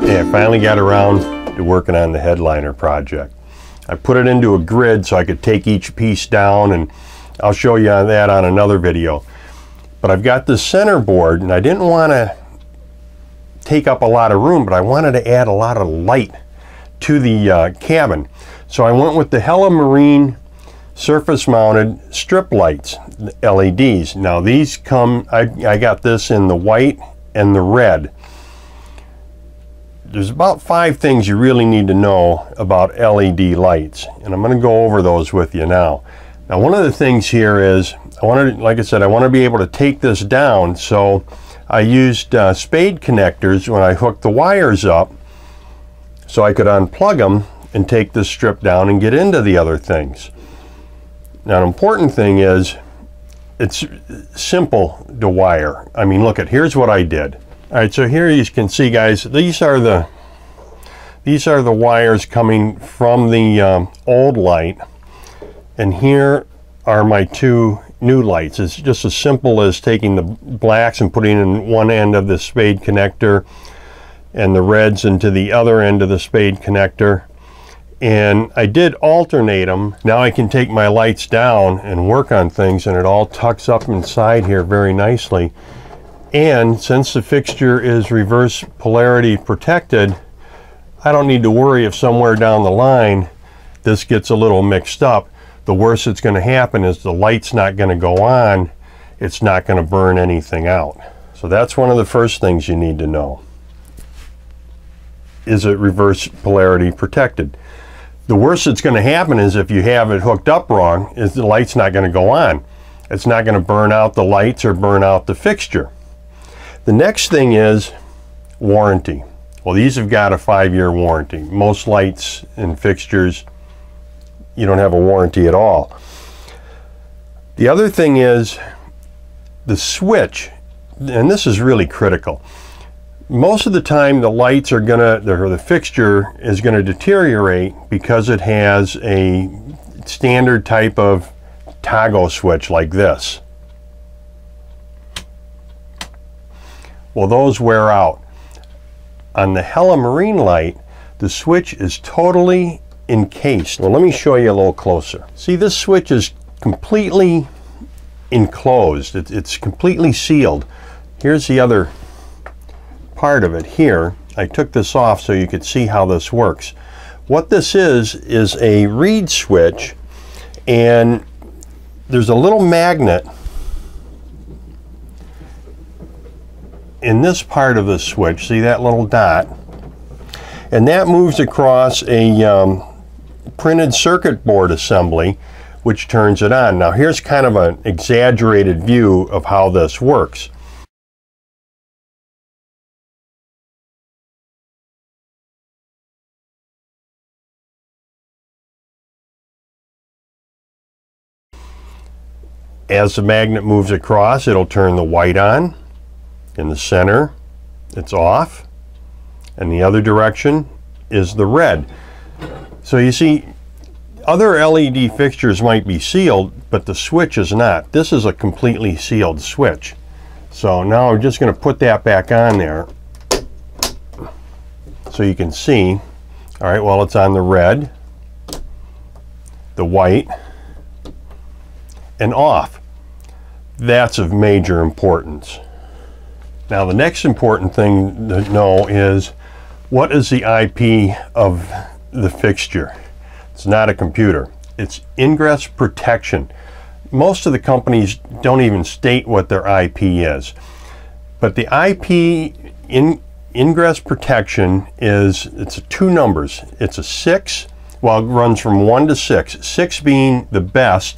Hey, I finally got around to working on the headliner project. I put it into a grid so I could take each piece down, and I'll show you on that on another video. But I've got this center board, and I didn't want to take up a lot of room, but I wanted to add a lot of light to the cabin. So I went with the Hella Marine surface mounted strip lights, LEDs. Now these come, I got this in the white and the red. There's about 5 things you really need to know about LED lights, and I'm going to go over those with you now. Now, one of the things here is, like I said, I want to be able to take this down, so I used spade connectors when I hooked the wires up so I could unplug them and take this strip down and get into the other things. Now, an important thing is it's simple to wire. I mean, look, here's what I did. All right, so here you can see, guys, these are the wires coming from the old light, and here are my 2 new lights. It's just as simple as taking the blacks and putting in one end of the spade connector and the reds into the other end of the spade connector. And I did alternate them. Now I can take my lights down and work on things, and it all tucks up inside here very nicely. And since the fixture is reverse polarity protected, I don't need to worry if somewhere down the line this gets a little mixed up. The worst that's going to happen is the light's not going to go on. It's not going to burn anything out. So that's one of the first things you need to know. Is it reverse polarity protected? The worst that's going to happen is if you have it hooked up wrong, is the light's not going to go on. It's not going to burn out the lights or burn out the fixture. The next thing is warranty. Well, these have got a 5-year warranty. Most lights and fixtures, you don't have a warranty at all. The other thing is the switch, and this is really critical. Most of the time the lights are the fixture is gonna deteriorate because it has a standard type of toggle switch like this. Well, those wear out. On the Hella Marine light, the switch is totally encased. Well, let me show you a little closer. See, this switch is completely enclosed. It's completely sealed. Here's the other part of it here. I took this off so you could see how this works. What this is a reed switch, and there's a little magnet in this part of the switch. See that little dot? And that moves across a printed circuit board assembly, which turns it on. Now here's kind of an exaggerated view of how this works. As the magnet moves across, it'll turn the white on. In the center, it's off, and the other direction is the red. So you see, other LED fixtures might be sealed, but the switch is not. This is a completely sealed switch. So now I'm just going to put that back on there so you can see. All right, well, it's on the red, the white, and off. That's of major importance. Now, the next important thing to know is, what is the IP of the fixture? It's not a computer. It's ingress protection. Most of the companies don't even state what their IP is. But the IP ingress protection it's 2 numbers. It's a 6, well, it runs from 1 to 6. 6 being the best,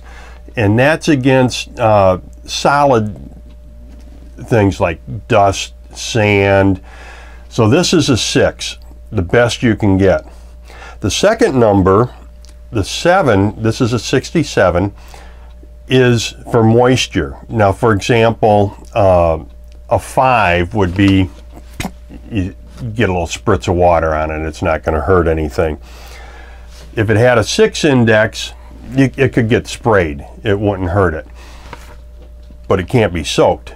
and that's against solid things like dust, sand. So this is a 6, the best you can get. The second number, the 7, this is a 67, is for moisture. Now, for example, a 5 would be, you get a little spritz of water on it, it's not going to hurt anything. If it had a 6 index, it could get sprayed. It wouldn't hurt it, but it can't be soaked.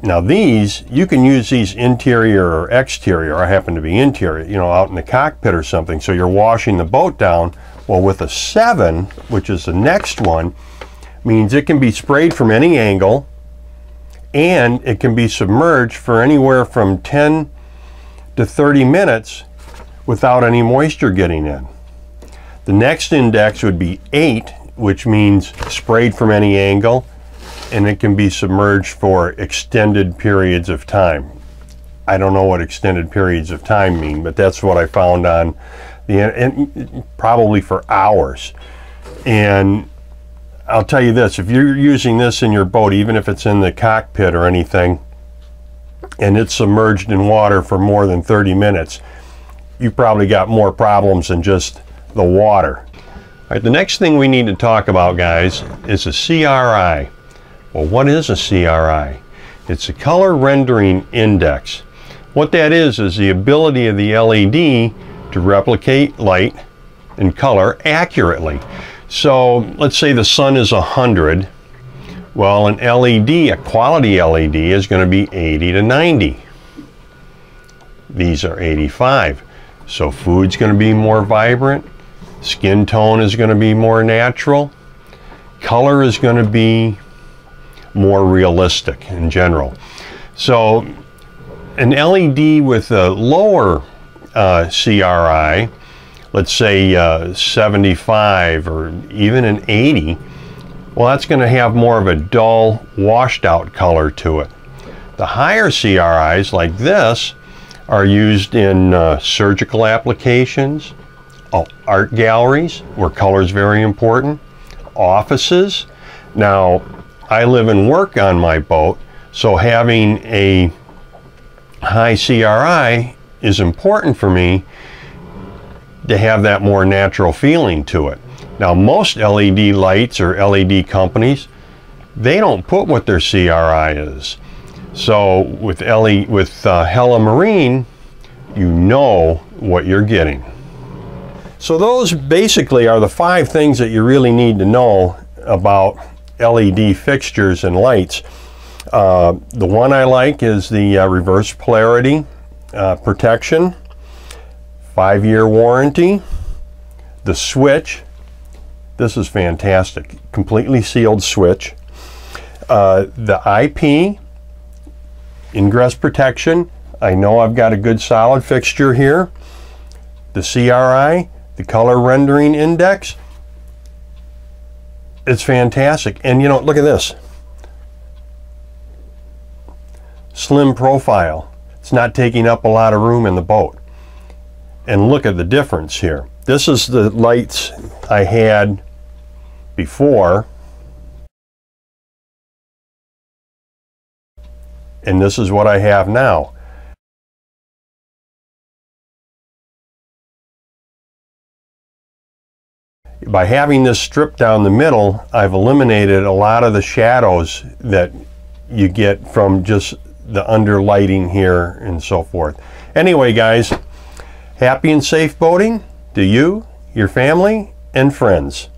Now these, you can use these interior or exterior. I happen to be interior, you know, out in the cockpit or something, so you're washing the boat down. Well, with a 7, which is the next one, means it can be sprayed from any angle, and it can be submerged for anywhere from 10 to 30 minutes without any moisture getting in. The next index would be 8, which means sprayed from any angle, and it can be submerged for extended periods of time. I don't know what extended periods of time mean, but that's what I found on the, and probably for hours. And I'll tell you this, if you're using this in your boat, even if it's in the cockpit or anything, and it's submerged in water for more than 30 minutes, you probably got more problems than just the water. All right, the next thing we need to talk about, guys, is a CRI. Well, what is a CRI? It's a color rendering index. What that is the ability of the LED to replicate light and color accurately. So let's say the sun is 100. Well, an LED, a quality LED, is going to be 80 to 90. These are 85. So food's going to be more vibrant. Skin tone is going to be more natural. Color is going to be more realistic in general. So an LED with a lower CRI, let's say 75 or even an 80, well, that's going to have more of a dull, washed out color to it. The higher CRIs like this are used in surgical applications, art galleries where color is very important, offices. Now, I live and work on my boat, so having a high CRI is important for me to have that more natural feeling to it. Now, most LED lights or LED companies, they don't put what their CRI is. So with Hella Marine, you know what you're getting. So those basically are the 5 things that you really need to know about LED fixtures and lights. The one I like is the reverse polarity protection, 5-year warranty. The switch, this is fantastic, completely sealed switch. The IP, ingress protection, I know I've got a good solid fixture here. The CRI, the color rendering index, it's fantastic. And you know, look at this. Slim profile. It's not taking up a lot of room in the boat. And look at the difference here. This is the lights I had before. And this is what I have now. By having this strip down the middle, I've eliminated a lot of the shadows that you get from just the underlighting here and so forth. Anyway, guys, happy and safe boating to you, your family, and friends.